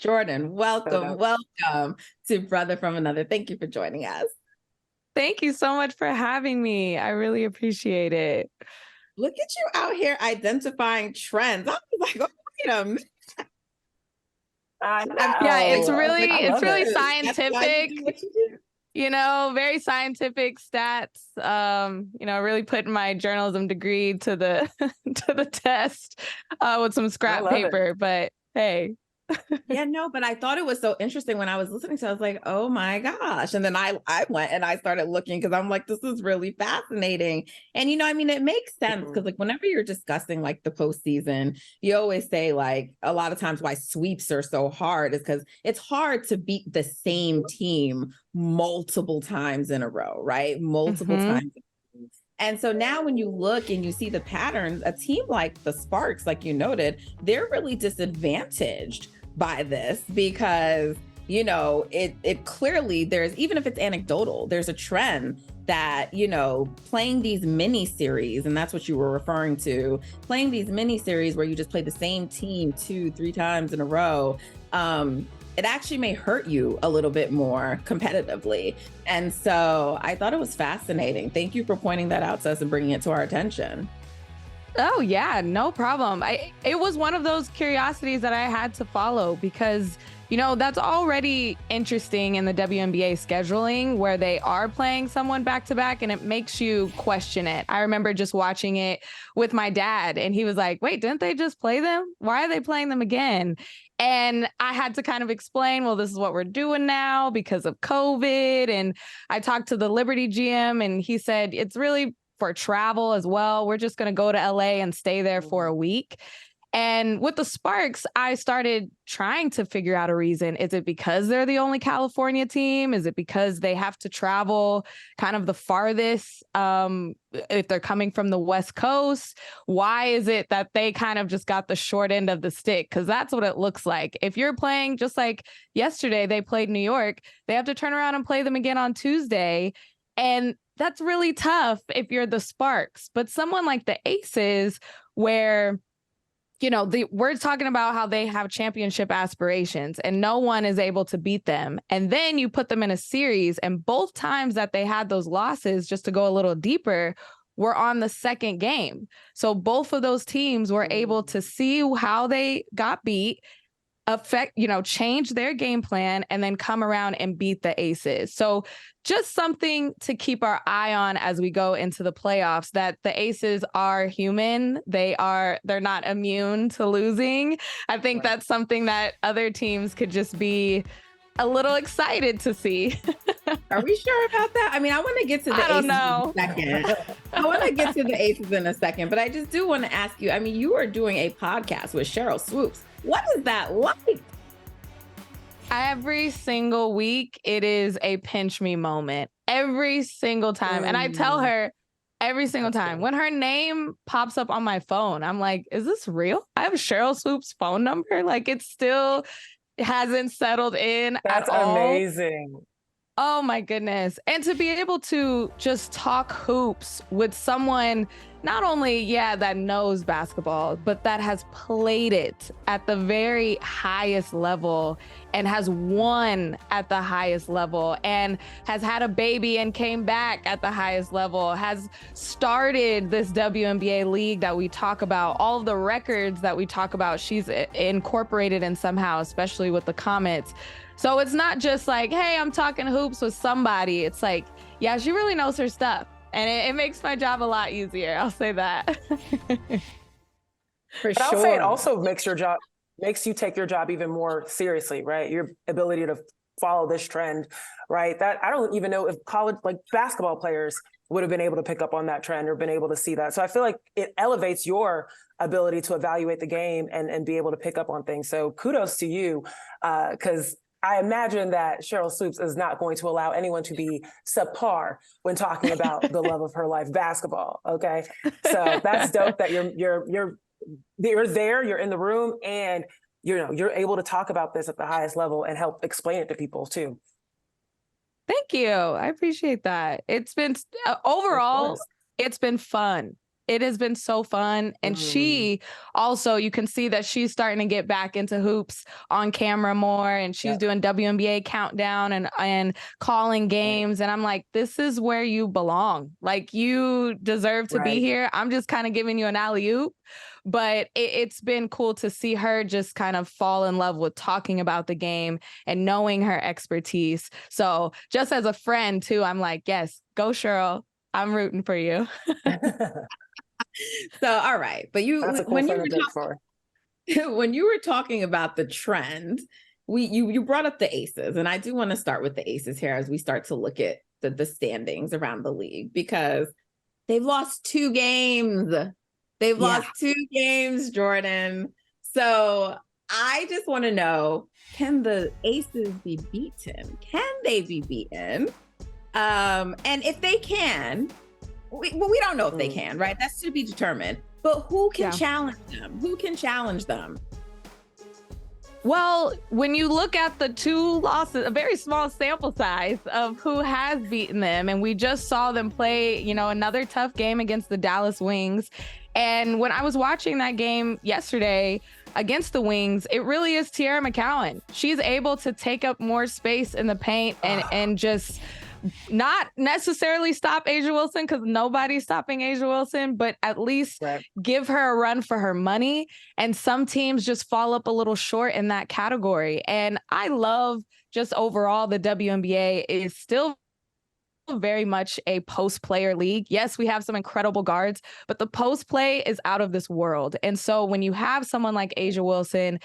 Jordan, welcome to Brother from Another. Thank you for joining us. Thank you so much for having me. I really appreciate it. Look at you out here identifying trends. I was like, oh, wait a minute. I know. Yeah, it's really That's why you scientific, do what you do. very scientific stats. Really putting my journalism degree to the to the test with some scrap paper. But hey. Yeah, no, but I thought it was so interesting when I was listening to it. I was like, oh my gosh. And then I went and I started looking because I'm like, this is really fascinating. And, it makes sense because like whenever you're discussing like the postseason, you always say like a lot of times why sweeps are so hard is because it's hard to beat the same team multiple times in a row, right? Multiple times. And so now when you look and you see the patterns, a team like the Sparks, like you noted, they're really disadvantaged by this because, it clearly there's, even if it's anecdotal, there's a trend that, playing these mini series, and that's what you were referring to, playing these mini series where you just play the same team 2-3 times in a row, it actually may hurt you a little bit more competitively. And so I thought it was fascinating. Thank you for pointing that out to us and bringing it to our attention. Oh, yeah, no problem. It was one of those curiosities that I had to follow because, that's already interesting in the WNBA scheduling where they are playing someone back to back and it makes you question it. I remember just watching it with my dad and he was like, wait, didn't they just play them? Why are they playing them again? And I had to kind of explain, well, this is what we're doing now because of COVID. And I talked to the Liberty GM and he said, it's really for travel as well. We're just going to go to LA and stay there for a week. And with the Sparks, I started trying to figure out a reason. Is it because they're the only California team? Is it because they have to travel kind of the farthest if they're coming from the West Coast? Why is it that they kind of just got the short end of the stick? Because that's what it looks like. If you're playing just like yesterday, they played New York, they have to turn around and play them again on Tuesday. And that's really tough if you're the Sparks. But someone like the Aces, where we're talking about how they have championship aspirations and no one is able to beat them. And then you put them in a series and both times that they had those losses, just to go a little deeper, were on the second game. So both of those teams were able to see how they got beat, change their game plan and then come around and beat the Aces. So just something to keep our eye on as we go into the playoffs, that the Aces are human. They're not immune to losing. I think that's something that other teams could just be a little excited to see. Are we sure about that? I mean, I want to get to the Aces in a second. I want to get to the Aces in a second, but I just do want to ask you, I mean, you are doing a podcast with Sheryl Swoopes. What is that like? Every single week, it is a pinch me moment. Every single time. And I tell her every single time when her name pops up on my phone, I'm like, is this real? I have Sheryl Swoopes' phone number. Like it still hasn't settled in at all. That's amazing. Oh my goodness. And to be able to just talk hoops with someone not only, that knows basketball, but that has played it at the very highest level and has won at the highest level and has had a baby and came back at the highest level, has started this WNBA league that we talk about, all of the records that we talk about, she's incorporated in somehow, especially with the Comets. So it's not just like, hey, I'm talking hoops with somebody. It's like, yeah, she really knows her stuff. And it makes my job a lot easier. I'll say that. For sure. I'll say it also makes you take your job even more seriously, right? Your ability to follow this trend, right? That I don't even know if college, like basketball players would have been able to pick up on that trend or been able to see that. So I feel like it elevates your ability to evaluate the game and be able to pick up on things. So kudos to you, because I imagine that Sheryl Swoopes is not going to allow anyone to be subpar when talking about the love of her life, basketball. Okay, so that's dope that you're there, you're in the room, and you're able to talk about this at the highest level and help explain it to people too. Thank you. I appreciate that. It's been overall, it's been fun. It has been so fun. And she also, you can see that she's starting to get back into hoops on camera more, and she's doing WNBA countdown and calling games. And I'm like, this is where you belong. Like, you deserve to be here. I'm just kind of giving you an alley-oop. But it's been cool to see her just kind of fall in love with talking about the game and knowing her expertise. So just as a friend too, I'm like, yes, go Cheryl. I'm rooting for you. So, all right. But when you were talking about the trend, you brought up the aces. And I do want to start with the aces here as we start to look at the standings around the league, because they've lost 2 games. They've lost 2 games, Jordan. So I just want to know, can the aces be beaten? Can they be beaten? And if they can, we don't know if they can, right? That's to be determined. But who can challenge them? Who can challenge them? Well, when you look at the 2 losses, a very small sample size of who has beaten them, and we just saw them play, another tough game against the Dallas Wings. And when I was watching that game yesterday against the Wings, it really is Tierra McCowan. She's able to take up more space in the paint and just not necessarily stop A'ja Wilson, because nobody's stopping A'ja Wilson, but at least give her a run for her money. And some teams just fall up a little short in that category. And I love just overall the WNBA is still very much a post player league. Yes, we have some incredible guards, but the post play is out of this world. And so when you have someone like A'ja Wilson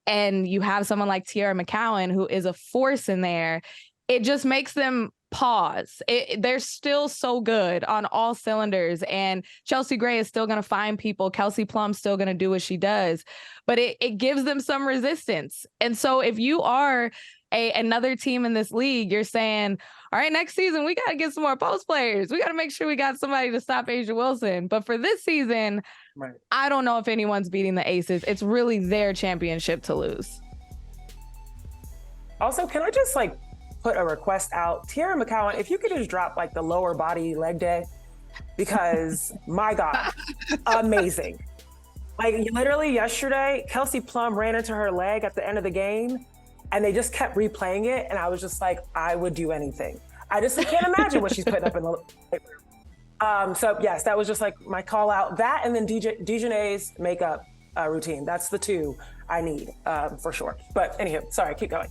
and you have someone like Tierra McCowan, who is a force in there, it just makes them pause. They're still so good on all cylinders, and Chelsea Gray is still going to find people. Kelsey Plum's still going to do what she does, but it gives them some resistance. And so if you are another team in this league, you're saying, all right, next season, we got to get some more post players. We got to make sure we got somebody to stop A'ja Wilson. But for this season, I don't know if anyone's beating the Aces. It's really their championship to lose. Also, can I just put a request out? Tierra McCowan, if you could just drop the lower body leg day, because my God, amazing. Literally yesterday, Kelsey Plum ran into her leg at the end of the game, and they just kept replaying it. And I was just like, I would do anything. I can't imagine what she's putting up in the weight room. So yes, that was just my call out. That, and then Dejanay's makeup routine. That's the 2 I need for sure. But anywho, sorry, keep going.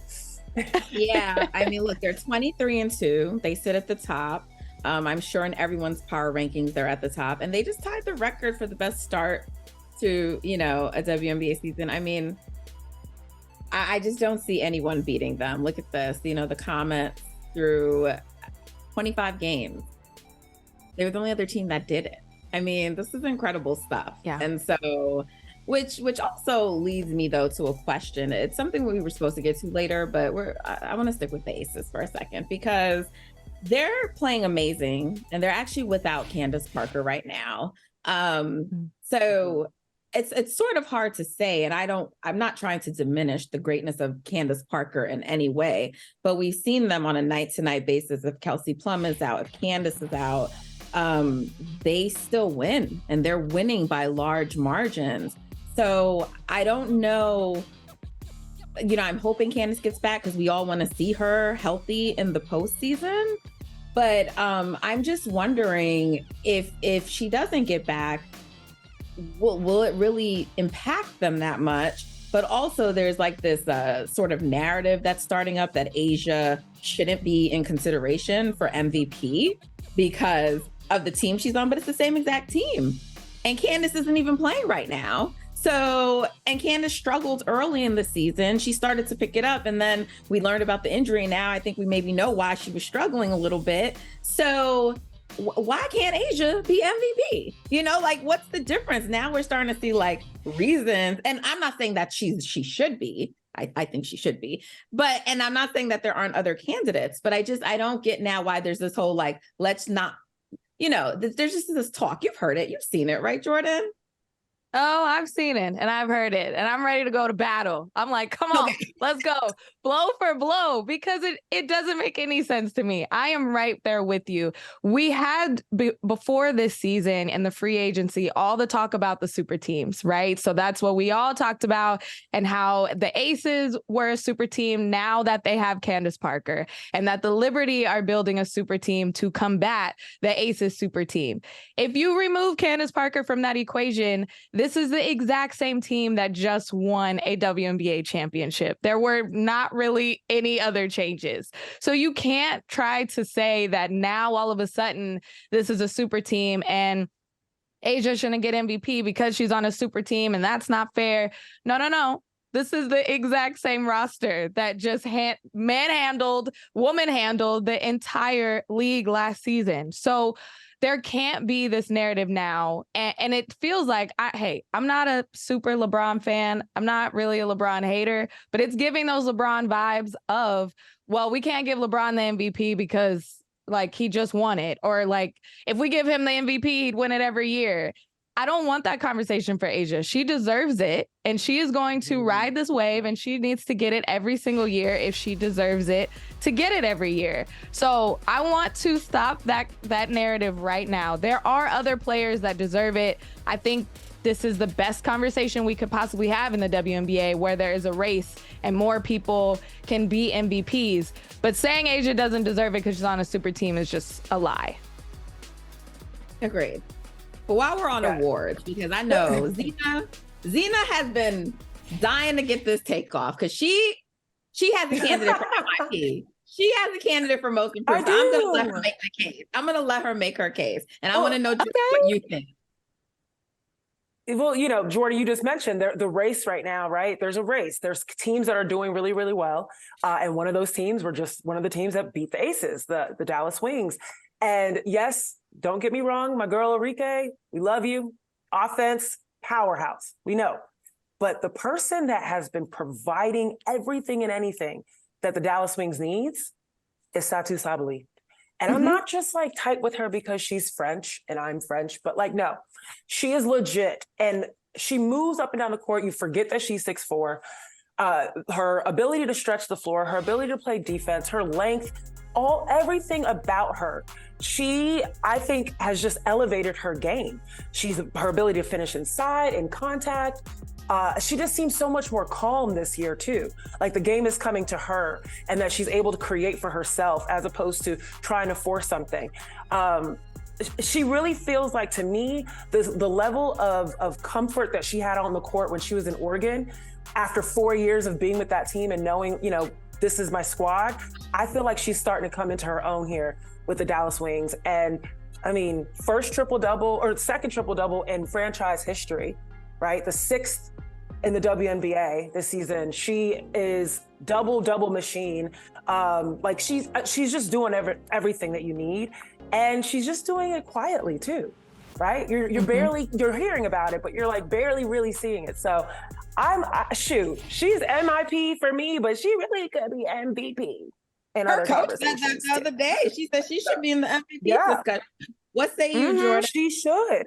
Yeah, I mean, look, they're 23-2. They sit at the top. I'm sure in everyone's power rankings, they're at the top, and they just tied the record for the best start to, a WNBA season. I mean, I just don't see anyone beating them. Look at this, the comments through 25 games. They were the only other team that did it. I mean, this is incredible stuff. Yeah. And so, which also leads me though to a question. It's something we were supposed to get to later, but I want to stick with the Aces for a second, because they're playing amazing, and they're actually without Candace Parker right now. So it's sort of hard to say, and I'm not trying to diminish the greatness of Candace Parker in any way, but we've seen them on a night-to-night basis. If Kelsey Plum is out, if Candace is out, they still win, and they're winning by large margins. So I don't know, I'm hoping Candace gets back, because we all want to see her healthy in the postseason. But I'm just wondering if she doesn't get back, will it really impact them that much? But also there's this sort of narrative that's starting up that A'ja shouldn't be in consideration for MVP because of the team she's on, but it's the same exact team. And Candace isn't even playing right now. So, and Candace struggled early in the season. She started to pick it up, and then we learned about the injury. Now I think we maybe know why she was struggling a little bit. So why can't A'ja be MVP? What's the difference? Now we're starting to see reasons. And I'm not saying that she should be. I think she should be. And I'm not saying that there aren't other candidates, but I don't get now why there's this whole let's not, there's just this talk. You've heard it. You've seen it, right, Jordan? Oh, I've seen it and I've heard it and I'm ready to go to battle. I'm like, come on, let's go blow for blow because it doesn't make any sense to me. I am right there with you. We had before this season and the free agency, all the talk about the super teams, right? So that's what we all talked about and how the Aces were a super team now that they have Candace Parker and that the Liberty are building a super team to combat the Aces super team. If you remove Candace Parker from that equation, this is the exact same team that just won a WNBA championship. There were not really any other changes. So you can't try to say that now all of a sudden this is a super team and Asia shouldn't get MVP because she's on a super team and that's not fair. No. This is the exact same roster that just woman-handled the entire league last season. So there can't be this narrative now. And it feels like, I'm not a super LeBron fan. I'm not really a LeBron hater, but it's giving those LeBron vibes of, well, we can't give LeBron the MVP because like he just won it. Or like, if we give him the MVP, he'd win it every year. I don't want that conversation for Asia. She deserves it, and she is going to ride this wave, and she needs to get it every single year if she deserves it to get it every year. So I want to stop that narrative right now. There are other players that deserve it. I think this is the best conversation we could possibly have in the WNBA, where there is a race and more people can be MVPs. But saying Asia doesn't deserve it because she's on a super team is just a lie. Agreed. But while we're on awards, because I know Zena has been dying to get this takeoff because she has a candidate for MIP. She has a candidate for most improved. I'm going to let her make the case. I'm going to let her make her case. And I want to know just what you think. Well, Jordan, you just mentioned the race right now, right? There's a race. There's teams that are doing really, really well. And one of those teams were just one of the teams that beat the Aces, the Dallas Wings. And yes, don't get me wrong, my girl Enrique, we love you. Offense, powerhouse, we know. But the person that has been providing everything and anything that the Dallas Wings needs is Satou Sabally. And I'm not just like tight with her because she's French and I'm French, but like, no, she is legit. And she moves up and down the court. You forget that she's 6'4". Her ability to stretch the floor, her ability to play defense, her length, everything about her. She, I think, has just elevated her game. Her ability to finish inside, in contact. She just seems so much more calm this year too. Like the game is coming to her and that she's able to create for herself as opposed to trying to force something. She really feels like, to me, the level of comfort that she had on the court when she was in Oregon, after 4 years of being with that team and knowing, this is my squad, I feel like she's starting to come into her own here with the Dallas Wings. And I mean, first triple-double or second triple-double in franchise history, right? The 6th in the WNBA this season. She is double machine. Like she's just doing everything that you need. And she's just doing it quietly too, right? You're barely, you're hearing about it, but you're like barely really seeing it. So she's MIP for me, but she really could be MVP. Her coach said that the other day. She said she should be in the MVP discussion. What say you, Jordan? She should.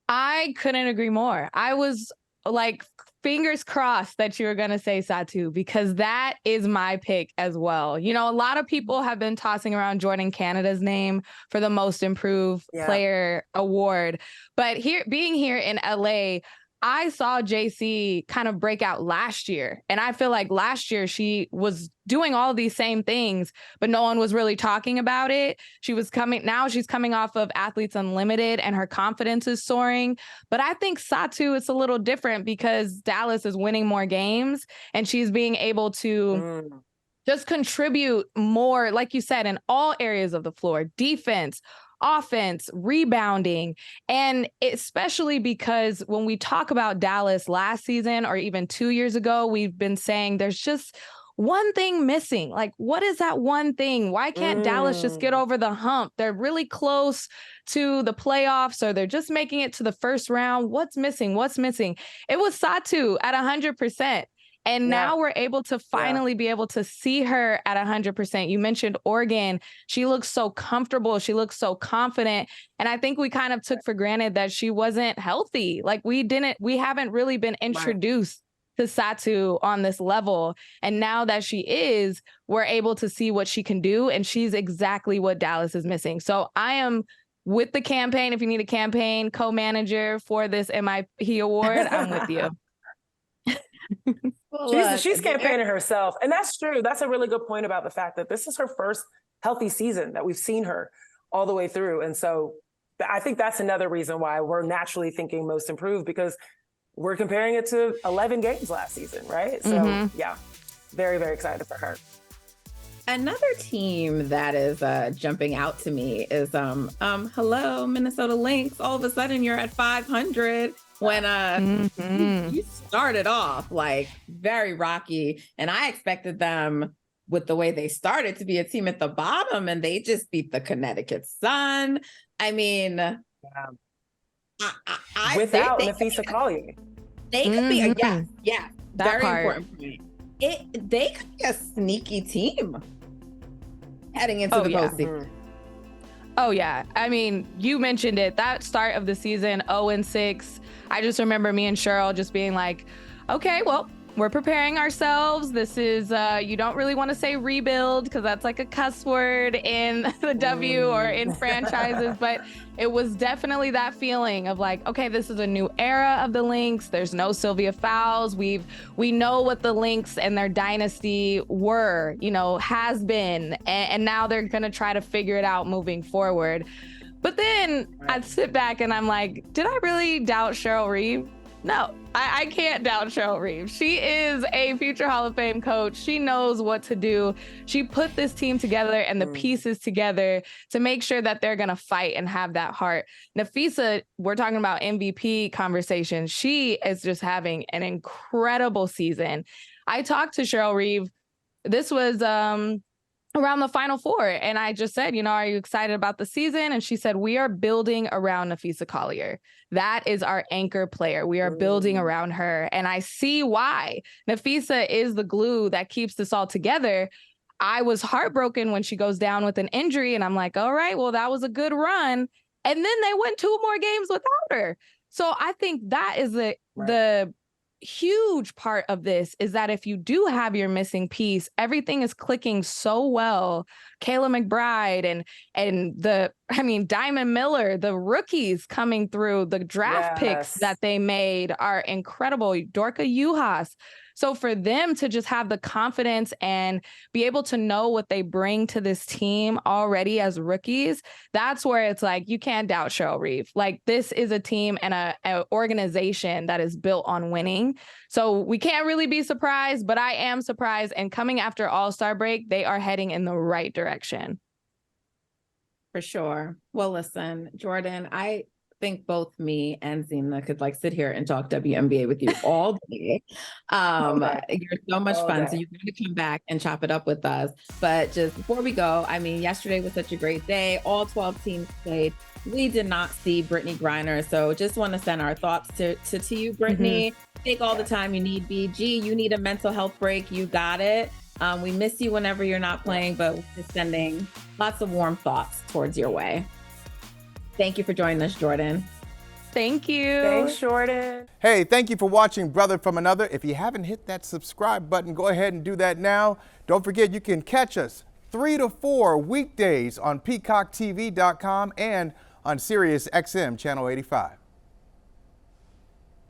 I couldn't agree more. I was like, fingers crossed that you were going to say Satou, because that is my pick as well. A lot of people have been tossing around Jordan Canada's name for the most improved player award. But being here in LA, I saw JC kind of break out last year. And I feel like last year she was doing all these same things, but no one was really talking about it. She's coming off of Athletes Unlimited and her confidence is soaring. But I think Satou, it's a little different because Dallas is winning more games and she's being able to just contribute more, like you said, in all areas of the floor: defense, offense, rebounding. And especially because when we talk about Dallas last season or even 2 years ago, we've been saying there's just one thing missing. Like, what is that one thing? Why can't Dallas just get over the hump? They're really close to the playoffs, or they're just making it to the first round. What's missing? It was Satou at 100%. And now we're able to finally be able to see her at 100%. You mentioned Oregon. She looks so comfortable. She looks so confident. And I think we kind of took for granted that she wasn't healthy. Like we haven't really been introduced to Satou on this level. And now that she is, we're able to see what she can do. And she's exactly what Dallas is missing. So I am with the campaign. If you need a campaign co-manager for this MIP award, I'm with you. She's campaigning herself. And that's true. That's a really good point about the fact that this is her first healthy season that we've seen her all the way through. And so I think that's another reason why we're naturally thinking most improved, because we're comparing it to 11 games last season, right? So yeah, very, very excited for her. Another team that is jumping out to me is hello, Minnesota Lynx. All of a sudden you're at 500 when you started off like very rocky, and I expected them, with the way they started, to be a team at the bottom, and they just beat the Connecticut Sun. I mean, without Nafisa Collier, they could be that very part. important point. They could be a sneaky team heading into the postseason. Oh yeah, I mean, you mentioned it. That start of the season, 0-6. I just remember me and Cheryl just being like, okay, well, we're preparing ourselves. This is, you don't really want to say rebuild because that's like a cuss word in the W or in franchises, but it was definitely that feeling of like, okay, this is a new era of the Lynx. There's no Sylvia Fowles. We know what the Lynx and their dynasty were, has been, and now they're going to try to figure it out moving forward. But then I sit back and I'm like, did I really doubt Cheryl Reeve? No, I can't doubt Cheryl Reeve. She is a future Hall of Fame coach. She knows what to do. She put this team together and the pieces together to make sure that they're going to fight and have that heart. Nafisa, we're talking about MVP conversation. She is just having an incredible season. I talked to Cheryl Reeve. This was around the Final Four. And I just said, are you excited about the season? And she said, we are building around Nafisa Collier. That is our anchor player. We are building around her. And I see why. Nafisa is the glue that keeps this all together. I was heartbroken when she goes down with an injury. And I'm like, all right, well, that was a good run. And then they went 2 more games without her. So I think that is the huge part of this, is that if you do have your missing piece, everything is clicking so well. Kayla McBride and Diamond Miller, the rookies coming through, the draft picks that they made are incredible. Dorka Juhas. So for them to just have the confidence and be able to know what they bring to this team already as rookies, that's where it's like, you can't doubt Cheryl Reeve. Like, this is a team and a organization that is built on winning. So we can't really be surprised, but I am surprised. And coming after All-Star break, they are heading in the right direction. For sure. Well, listen, Jordan, I think both me and Zena could sit here and talk WNBA with you all day. You're so much fun. So you're going to come back and chop it up with us. But just before we go, yesterday was such a great day. All 12 teams played. We did not see Brittany Griner. So just want to send our thoughts to you, Brittany. Take all the time you need, BG. You need a mental health break. You got it. We miss you whenever you're not playing, but we're just sending lots of warm thoughts towards your way. Thank you for joining us, Jordan. Thank you. Thanks, Jordan. Hey, thank you for watching Brother from Another. If you haven't hit that subscribe button, go ahead and do that now. Don't forget, you can catch us 3 to 4 weekdays on PeacockTV.com and on Sirius XM Channel 85.